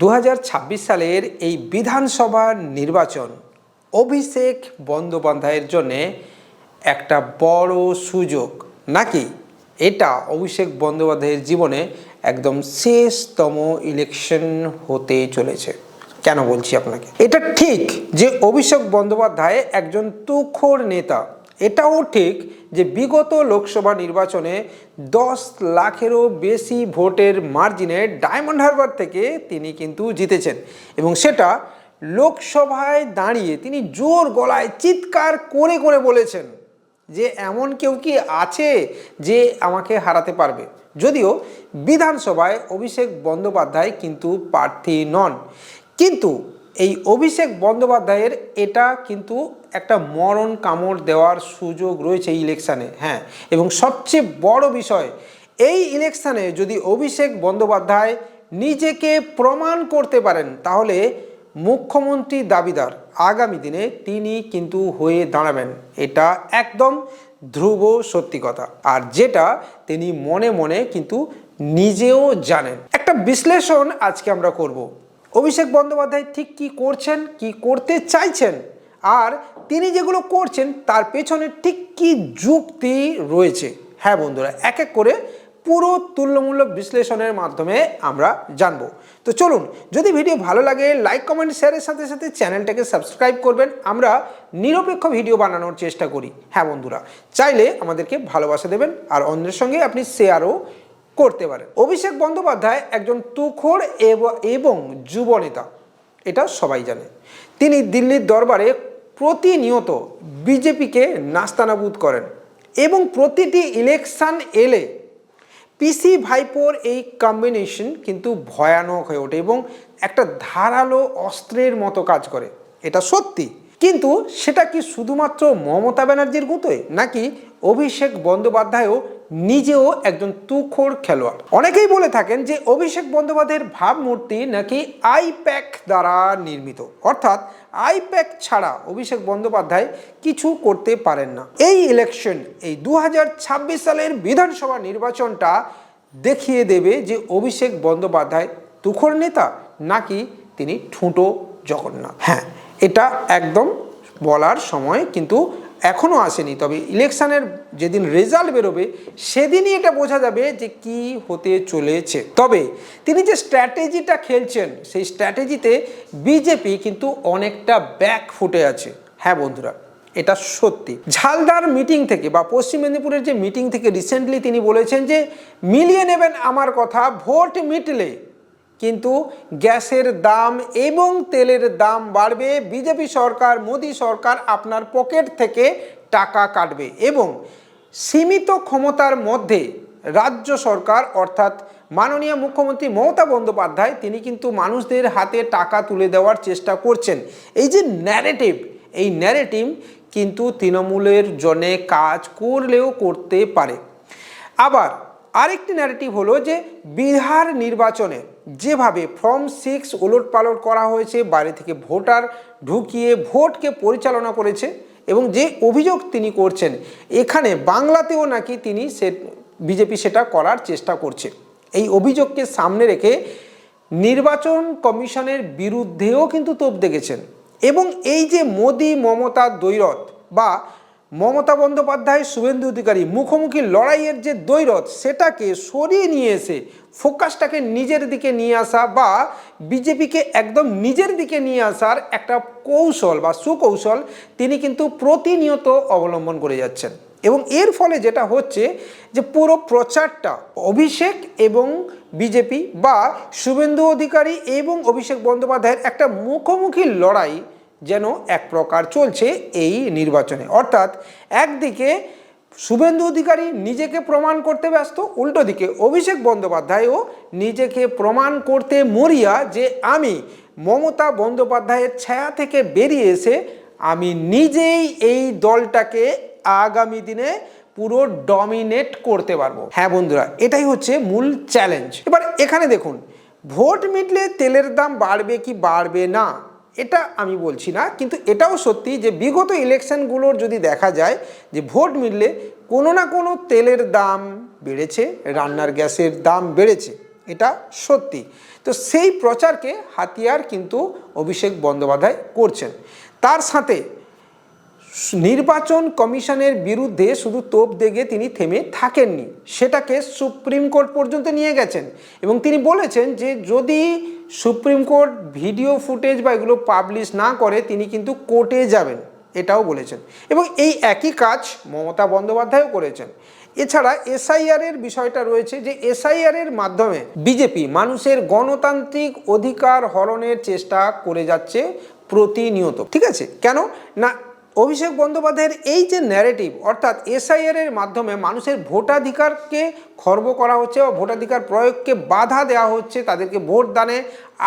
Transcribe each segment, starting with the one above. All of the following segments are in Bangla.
2026 সালের এই বিধানসভা নির্বাচন অভিষেক বন্দ্যোপাধ্যায়ের জন্য একটা বড় সুযোগ নাকি এটা অভিষেক বন্দ্যোপাধ্যায়ের জীবনে একদম শেষতম ইলেকশন হতে চলেছে? কেন বলছি আপনাকে? এটা ঠিক যে অভিষেক বন্দ্যোপাধ্যায় একজন তুখোড় নেতা, এটাও ঠিক যে বিগত লোকসভা নির্বাচনে 10 লাখেরও বেশি ভোটের মার্জিনে ডায়মন্ড হারবার থেকে তিনি কিন্তু জিতেছেন এবং সেটা লোকসভায় দাঁড়িয়ে তিনি জোর গলায় চিৎকার করে করে বলেছেন যে এমন কেউ কি আছে যে আমাকে হারাতে পারবে। যদিও বিধানসভায় অভিষেক বন্দ্যোপাধ্যায় কিন্তু প্রার্থী নন, কিন্তু এই অভিষেক বন্দ্যোপাধ্যায়ের এটা কিন্তু একটা মরণ কামড় দেওয়ার সুযোগ রয়েছে এই ইলেকশানে। হ্যাঁ, এবং সবচেয়ে বড় বিষয়, এই ইলেকশানে যদি অভিষেক বন্দ্যোপাধ্যায় নিজেকে প্রমাণ করতে পারেন তাহলে মুখ্যমন্ত্রী দাবিদার আগামী দিনে তিনি কিন্তু হয়ে দাঁড়াবেন, এটা একদম ধ্রুব সত্যি কথা, আর যেটা তিনি মনে মনে কিন্তু নিজেও জানেন। একটা বিশ্লেষণ আজকে আমরা করব, অভিষেক বন্দ্যোপাধ্যায় ঠিক কি করছেন, কি করতে চাইছেন, আর তিনি যেগুলো করছেন তার পেছনে ঠিক কি যুক্তি রয়েছে। হ্যাঁ বন্ধুরা, এক এক করে পুরো তুল্যমূল্য বিশ্লেষণের মাধ্যমে আমরা জানবো। তো চলুন, যদি ভিডিও ভালো লাগে লাইক কমেন্ট শেয়ারের সাথে সাথে চ্যানেলটাকে সাবস্ক্রাইব করবেন। আমরা নিরপেক্ষ ভিডিও বানানোর চেষ্টা করি। হ্যাঁ বন্ধুরা, চাইলে আমাদেরকে ভালোবাসা দেবেন আর অন্যের সঙ্গে আপনি শেয়ারও করতে পারেন। অভিষেক বন্দ্যোপাধ্যায় একজন তুখোড় এবং যুব নেতা, এটা সবাই জানে। তিনি দিল্লির দরবারে প্রতিনিয়ত বিজেপিকে নাস্তানাবুদ করেন এবং প্রতিটি ইলেকশন এলে পিসি ভাইপোর এই কম্বিনেশন কিন্তু ভয়ানক হয়ে ওঠে এবং একটা ধারালো অস্ত্রের মতো কাজ করে, এটা সত্যি। কিন্তু সেটা কি শুধুমাত্র মমতা ব্যানার্জির গুতোয়, নাকি অভিষেক বন্দ্যোপাধ্যায়ও নিজেও একজন তুখোড় খেলোয়াড়? অনেকেই বলে থাকেন যে অভিষেক বন্দ্যোপাধ্যায়ের ভাবমূর্তি নাকি আইপ্যাক দ্বারা নির্মিত, অর্থাৎ আইপ্যাক ছাড়া অভিষেক বন্দ্যোপাধ্যায় কিছু করতে পারেন না। এই ইলেকশন, এই 2026 সালের বিধানসভা নির্বাচনটা দেখিয়ে দেবে যে অভিষেক বন্দ্যোপাধ্যায় তুখোড় নেতা নাকি তিনি ঠুঁটো জগন্নাথ। হ্যাঁ, এটা একদম বলার সময় কিন্তু এখনও আসেনি, তবে ইলেকশনের যেদিন রেজাল্ট বেরোবে সেদিনই এটা বোঝা যাবে যে কি হতে চলেছে। তবে তিনি যে স্ট্র্যাটেজিটা খেলছেন সেই স্ট্র্যাটেজিতে বিজেপি কিন্তু অনেকটা ব্যাক ফুটে আছে। হ্যাঁ বন্ধুরা, এটা সত্যি। ঝালদার মিটিং থেকে বা পশ্চিম মেদিনীপুরের যে মিটিং থেকে রিসেন্টলি তিনি বলেছেন যে মিলিয়ে নেবেন আমার কথা, ভোট মিটলে কিন্তু গ্যাসের দাম এবং তেলের দাম বাড়বে, বিজেপি সরকার মোদী সরকার আপনার পকেট থেকে টাকা কাটবে এবং সীমিত ক্ষমতার মধ্যে রাজ্য সরকার অর্থাৎ মাননীয় মুখ্যমন্ত্রী মমতা বন্দ্যোপাধ্যায় তিনি কিন্তু মানুষদের হাতে টাকা তুলে দেওয়ার চেষ্টা করছেন। এই যে ন্যারেটিভ, এই ন্যারেটিভ কিন্তু তৃণমূলের জন্যে কাজ করলেও করতে পারে। আবার আরেকটি ন্যারেটিভ হলো যে বিহার নির্বাচনে যেভাবে ফর্ম 6 ওলটপালট করা হয়েছে, বাইরে থেকে ভোটার ঢুকিয়ে ভোটকে পরিচালনা করেছে এবং যে অভিযোগ তিনি করছেন এখানে বাংলাতেও নাকি তিনি বিজেপি সেটা করার চেষ্টা করছে, এই অভিযোগকে সামনে রেখে নির্বাচন কমিশনের বিরুদ্ধেও কিন্তু তোপ দেখেছেন। এবং এই যে মোদি মমতা দ্বৈরথ বা মমতা বন্দ্যোপাধ্যায় শুভেন্দু অধিকারী মুখোমুখি লড়াইয়ের যে দ্বৈরথ সেটাকে সরিয়ে নিয়ে এসে ফোকাসটাকে নিজের দিকে নিয়ে আসা বা বিজেপিকে একদম নিজের দিকে নিয়ে আসার একটা কৌশল বা সুকৌশল তিনি কিন্তু প্রতিনিয়ত অবলম্বন করে যাচ্ছেন। এবং এর ফলে যেটা হচ্ছে যে পুরো প্রচারটা অভিষেক এবং বিজেপি বা শুভেন্দু অধিকারী এবং অভিষেক বন্দ্যোপাধ্যায়ের একটা মুখোমুখি লড়াই যেন এক প্রকার চলছে এই নির্বাচনে। অর্থাৎ একদিকে শুভেন্দু অধিকারী নিজেকে প্রমাণ করতে ব্যস্ত, উল্টো দিকে অভিষেক বন্দ্যোপাধ্যায়ও নিজেকে প্রমাণ করতে মরিয়া যে আমি মমতা বন্দ্যোপাধ্যায়ের ছায়া থেকে বেরিয়ে এসে আমি নিজেই এই দলটাকে আগামী দিনে পুরো ডমিনেট করতে পারবো। হ্যাঁ বন্ধুরা, এটাই হচ্ছে মূল চ্যালেঞ্জ। এবার এখানে দেখুন, ভোট মিটলে তেলের দাম বাড়বে কি বাড়বে না এটা আমি বলছি না, কিন্তু এটাও সত্যি যে বিগত ইলেকশনগুলোর যদি দেখা যায় যে ভোট মিললে কোনো না কোনো তেলের দাম বেড়েছে, রান্নার গ্যাসের দাম বেড়েছে। এটা সত্যি। তো সেই প্রচারকে হাতিয়ার কিন্তু অভিষেক বন্দ্যোপাধ্যায় করছেন। তার সাথে নির্বাচন কমিশনের বিরুদ্ধে শুধু তোপ দেগে তিনি থেমে থাকেননি, সেটাকে সুপ্রিম কোর্ট পর্যন্ত নিয়ে গেছেন এবং তিনি বলেছেন যে যদি সুপ্রিম কোর্ট ভিডিও ফুটেজ বা এগুলো পাবলিশ না করে তিনি কিন্তু কোর্টে যাবেন, এটাও বলেছেন। এবং এই একই কাজ মমতা বন্দ্যোপাধ্যায়ও করেছেন। এছাড়া এসআইআর এর বিষয়টা রয়েছে যে এসআইআর এর মাধ্যমে বিজেপি মানুষের গণতান্ত্রিক অধিকার হরণের চেষ্টা করে যাচ্ছে প্রতিনিয়ত। ঠিক আছে, কেন না অভিষেক বন্দ্যোপাধ্যায়ের এই যে ন্যারেটিভ, অর্থাৎ এসআইআর এর মাধ্যমে মানুষের ভোটাধিকারকে খর্ব করা হচ্ছে বা ভোটাধিকার প্রয়োগকে বাধা দেওয়া হচ্ছে, তাদেরকে ভোট দানে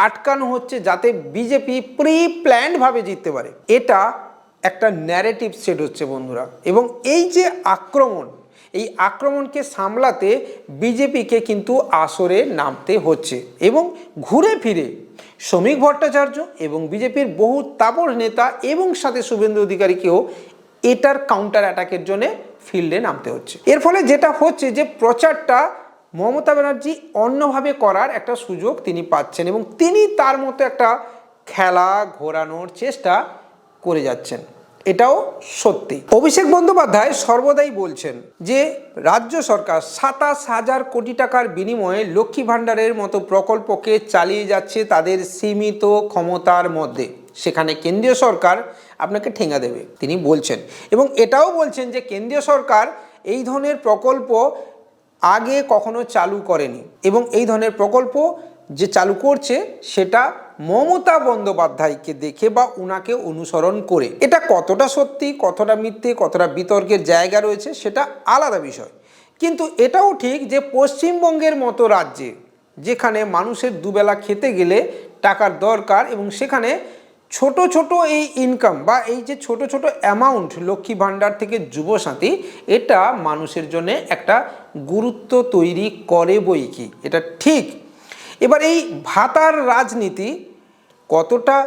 আটকানো হচ্ছে যাতে বিজেপি প্রি প্ল্যান্ডভাবে জিততে পারে, এটা একটা ন্যারেটিভ সেট হচ্ছে বন্ধুরা। এবং এই যে আক্রমণ, এই আক্রমণকে সামলাতে বিজেপিকে কিন্তু আসরে নামতে হচ্ছে এবং ঘুরে ফিরে শ্রমিক ভট্টাচার্য এবং বিজেপির বহু তাবড় নেতা এবং সাথে শুভেন্দু অধিকারীকেও এটার কাউন্টার অ্যাটাকের জন্য ফিল্ডে নামতে হচ্ছে। এর ফলে যেটা হচ্ছে যে প্রচারটা মমতা ব্যানার্জি অন্যভাবে করার একটা সুযোগ তিনি পাচ্ছেন এবং তিনি তার মতো একটা খেলা ঘোরানোর চেষ্টা করে যাচ্ছেন, এটাও সত্যি। অভিষেক বন্দ্যোপাধ্যায় সর্বদাই বলছেন যে রাজ্য সরকার ২৭,০০০ কোটি টাকার বিনিময়ে লক্ষ্মী ভাণ্ডারের মতো প্রকল্পকে চালিয়ে যাচ্ছে তাদের সীমিত ক্ষমতার মধ্যে, সেখানে কেন্দ্রীয় সরকার আপনাকে ঠেঙা দেবে তিনি বলছেন। এবং এটাও বলছেন যে কেন্দ্রীয় সরকার এই ধরনের প্রকল্প আগে কখনো চালু করেনি এবং এই ধরনের প্রকল্প যে চালু করছে সেটা মমতা বন্দ্যোপাধ্যায়কে দেখে বা উনাকে অনুসরণ করে। এটা কতটা সত্যি, কতটা মিথ্যে, কতটা বিতর্কের জায়গা রয়েছে সেটা আলাদা বিষয়। কিন্তু এটাও ঠিক যে পশ্চিমবঙ্গের মতো রাজ্যে যেখানে মানুষের দুবেলা খেতে গেলে টাকার দরকার এবং সেখানে ছোট ছোট এই ইনকাম বা এই যে ছোট ছোট অ্যামাউন্ট লক্ষ্মী ভাণ্ডার থেকে যুবসাথী, এটা মানুষের জন্য একটা গুরুত্ব তৈরি করে বই কি, এটা ঠিক। এবার এই ভাতার রাজনীতি কতটা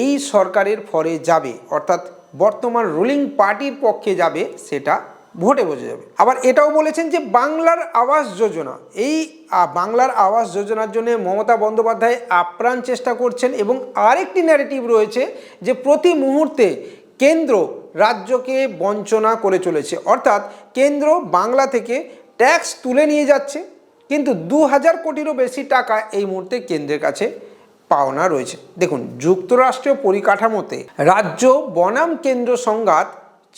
এই সরকারের ফরে যাবে, অর্থাৎ বর্তমান রুলিং পার্টির পক্ষে যাবে, সেটা ভোটে বোঝা যাবে। আবার এটাও বলেছেন যে বাংলার আবাস যোজনা, এই বাংলার আবাস যোজনার জন্য মমতা বন্দ্যোপাধ্যায় আপ্রাণ চেষ্টা করছেন এবং আরেকটি ন্যারেটিভ রয়েছে যে প্রতি মুহূর্তে কেন্দ্র রাজ্যকে বঞ্চনা করে চলেছে, অর্থাৎ কেন্দ্র বাংলা থেকে ট্যাক্স তুলে নিয়ে যাচ্ছে কিন্তু ২,০০০ কোটিরও বেশি টাকা এই মুহূর্তে কেন্দ্রের কাছে পাওনা রয়েছে। দেখুন, যুক্তরাষ্ট্রীয় পরিকাঠামোতে রাজ্য বনাম কেন্দ্র সংঘাত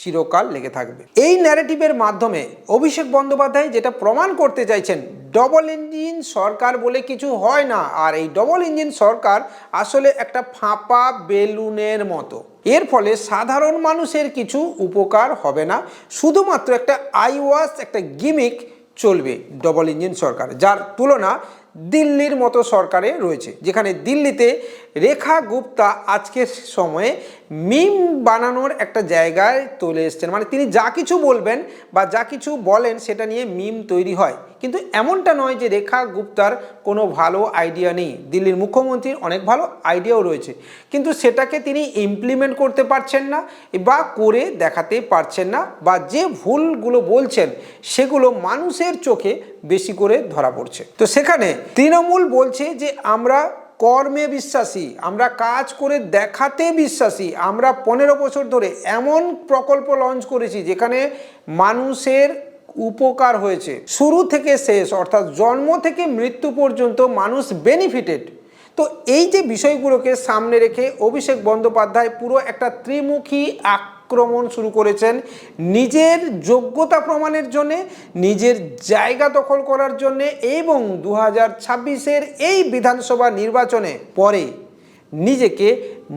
চিরকাল লেগে থাকবে। এই ন্যারেটিভের মাধ্যমে অভিষেক বন্দ্যোপাধ্যায় যেটা প্রমাণ করতে চাইছেন, ডবল ইঞ্জিন সরকার বলে কিছু হয় না, আর এই ডবল ইঞ্জিন সরকার আসলে একটা ফাঁপা বেলুনের মতো। এর ফলে সাধারণ মানুষের কিছু উপকার হবে না, শুধুমাত্র একটা আইওয়াশ, একটা গিমিক চলবে ডবল ইঞ্জিন সরকার, যার তুলনা দিল্লির মতো সরকারে রয়েছে, যেখানে দিল্লিতে রেখা গুপ্তা আজকের সময়ে মিম বানানোর একটা জায়গায় চলে এসছেন। মানে তিনি যা কিছু বলবেন বা যা কিছু বলেন সেটা নিয়ে মিম তৈরি হয়, কিন্তু এমনটা নয় যে রেখা গুপ্তার কোনো ভালো আইডিয়া নেই। দিল্লির মুখ্যমন্ত্রীর অনেক ভালো আইডিয়াও রয়েছে, কিন্তু সেটাকে তিনি ইমপ্লিমেন্ট করতে পারছেন না বা করে দেখাতে পারছেন না, বা যে ভুলগুলো বলছেন সেগুলো মানুষের চোখে বেশি করে ধরা পড়ছে। তো সেখানে তৃণমূল বলছে যে আমরা কর্মে বিশ্বাসী, আমরা কাজ করে দেখাতে বিশ্বাসী, আমরা 15 বছর ধরে এমন প্রকল্প লঞ্চ করেছি যেখানে মানুষের উপকার হয়েছে শুরু থেকে শেষ, অর্থাৎ জন্ম থেকে মৃত্যু পর্যন্ত মানুষ বেনিফিটেড। তো এই যে বিষয়গুলোকে সামনে রেখে অভিষেক বন্দ্যোপাধ্যায় পুরো একটা ত্রিমুখী আক্রমণ শুরু করেছেন নিজের যোগ্যতা প্রমাণের জন্যে, নিজের জায়গা দখল করার জন্যে এবং 2026-এর এই বিধানসভা নির্বাচনে পরে নিজেকে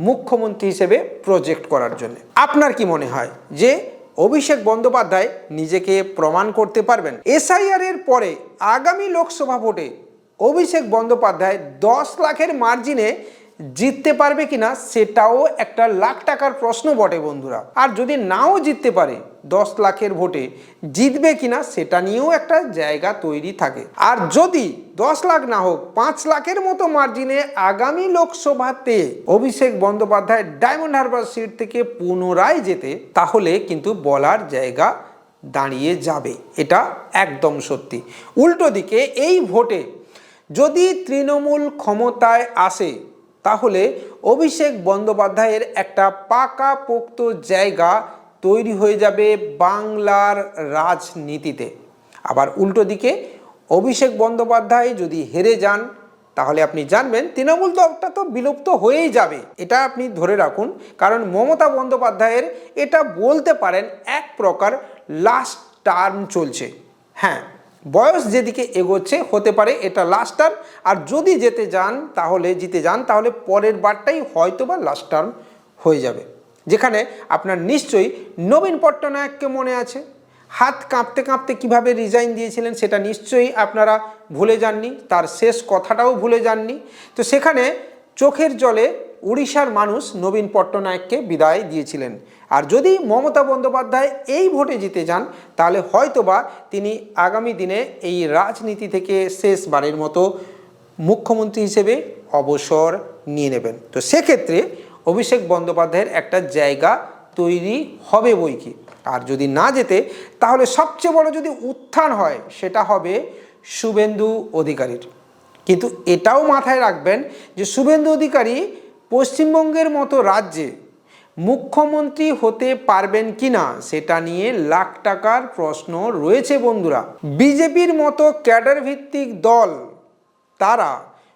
মুখ্যমন্ত্রী হিসেবে প্রজেক্ট করার জন্য। আপনার কি মনে হয় যে অভিষেক বন্দ্যোপাধ্যায় নিজেকে প্রমাণ করতে পারবেন? এসআইআর এর পরে আগামী লোকসভা ভোটে অভিষেক বন্দ্যোপাধ্যায় 10 লাখের মার্জিনে জিততে পারবে কিনা সেটাও একটা লাখ টাকার প্রশ্ন বটে বন্ধুরা। আর যদি নাও জিততে পারে 10 লাখের ভোটে জিতবে কিনা সেটা নিয়েও একটা জায়গা তৈরি থাকে। আর যদি 10 লাখ না হোক 5 লাখের মতো মার্জিনে আগামী লোকসভাতে অভিষেক বন্দ্যোপাধ্যায় ডায়মন্ড হারবার সিট থেকে পুনরায় যেতে, তাহলে কিন্তু বলার জায়গা দাঁড়িয়ে যাবে, এটা একদম সত্যি। উল্টো দিকে এই ভোটে যদি তৃণমূল ক্ষমতায় আসে তাহলে অভিষেক বন্দ্যোপাধ্যায়ের একটা পাকাপোক্ত জায়গা তৈরি হয়ে যাবে বাংলার রাজনীতিতে। আবার উল্টো দিকে অভিষেক বন্দ্যোপাধ্যায় যদি হেরে যান তাহলে আপনি জানবেন তৃণমূল দলটা তো বিলুপ্ত হয়েই যাবে, এটা আপনি ধরে রাখুন। কারণ মমতা বন্দ্যোপাধ্যায়ের এটা বলতে পারেন এক প্রকার লাস্ট টার্ম চলছে। হ্যাঁ, বয়স যেদিকে এগোচ্ছে হতে পারে এটা লাস্ট টার্ম, আর যদি জিতে যান তাহলে পরের বারটাই হয়তো বা লাস্ট টার্ম হয়ে যাবে। যেখানে আপনার নিশ্চয়ই নবীন পট্টনায়ককে মনে আছে, হাত কাঁপতে কাঁপতে কীভাবে রিজাইন দিয়েছিলেন সেটা নিশ্চয়ই আপনারা ভুলে যাননি, তার শেষ কথাটাও ভুলে যাননি। তো সেখানে চোখের জলে উড়িষ্যার মানুষ নবীন পট্টনায়ককে বিদায় দিয়েছিলেন। আর যদি মমতা বন্দ্যোপাধ্যায় এই ভোটে জিতে যান তাহলে হয়তোবা তিনি আগামী দিনে এই রাজনীতি থেকে শেষবারের মতো মুখ্যমন্ত্রী হিসেবে অবসর নিয়ে নেবেন। তো সেক্ষেত্রে অভিষেক বন্দ্যোপাধ্যায়ের একটা জায়গা তৈরি হবে বইকি। আর যদি না যেতে তাহলে সবচেয়ে বড় যদি উত্থান হয় সেটা হবে শুভেন্দু অধিকারীর। কিন্তু এটাও মাথায় রাখবেন যে শুভেন্দু অধিকারী পশ্চিমবঙ্গের মতো রাজ্যে মুখ্যমন্ত্রী হতে পারবেন কিনা সেটা নিয়ে লাখ টাকার প্রশ্ন রয়েছে বন্ধুরা। বিজেপির মতো ক্যাডার ভিত্তিক দল তারা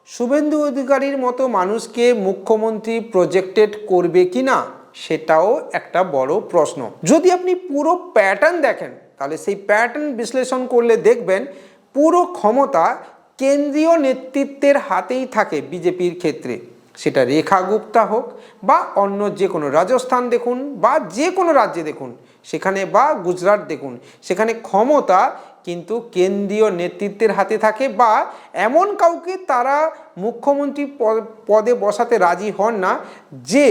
শুভেন্দু অধিকারীর মতো মানুষকে মুখ্যমন্ত্রী প্রজেক্টেড করবে কিনা সেটাও একটা বড় প্রশ্ন। যদি আপনি পুরো প্যাটার্ন দেখেন তাহলে সেই প্যাটার্ন বিশ্লেষণ করলে দেখবেন পুরো ক্ষমতা কেন্দ্রীয় নেতৃত্বের হাতেই থাকে বিজেপির ক্ষেত্রে। সেটা রেখা গুপ্তা হোক বা অন্য যে কোনো রাজস্থান দেখুন বা যে কোনো রাজ্যে দেখুন সেখানে, বা গুজরাট দেখুন, সেখানে ক্ষমতা কিন্তু কেন্দ্রীয় নেতৃত্বের হাতে থাকে, বা এমন কাউকে তারা মুখ্যমন্ত্রী পদে বসাতে রাজি হন না যে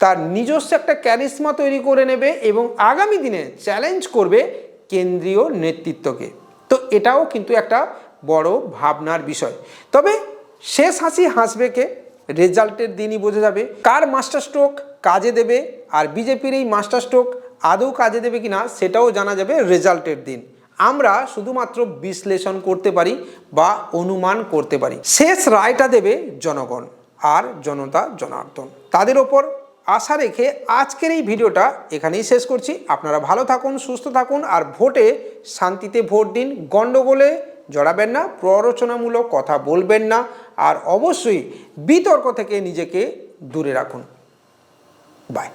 তার নিজস্ব একটা ক্যারিশমা তৈরি করে নেবে এবং আগামী দিনে চ্যালেঞ্জ করবে কেন্দ্রীয় নেতৃত্বকে। তো এটাও কিন্তু একটা বড় ভাবনার বিষয়। তবে শেষ হাসি হাসবে কে, রেজাল্টের দিনই বোঝা যাবে কার মাস্টার স্ট্রোক কাজে দেবে, আর বিজেপির এই মাস্টার স্ট্রোক আদৌ কাজে দেবে কিনা সেটাও জানা যাবে রেজাল্টের দিন। আমরা শুধুমাত্র বিশ্লেষণ করতে পারি বা অনুমান করতে পারি, শেষ রায়টা দেবে জনগণ আর জনতা জনার্দন। তাদের ওপর আশা রেখে আজকের এই ভিডিওটা এখানেই শেষ করছি। আপনারা ভালো থাকুন, সুস্থ থাকুন, আর ভোটে শান্তিতে ভোট দিন, গণ্ডগোলে জড়াবেন না, প্ররোচনামূলক কথা বলবেন না, আর অবশ্যই বিতর্ক থেকে নিজেকে দূরে রাখুন। বাই।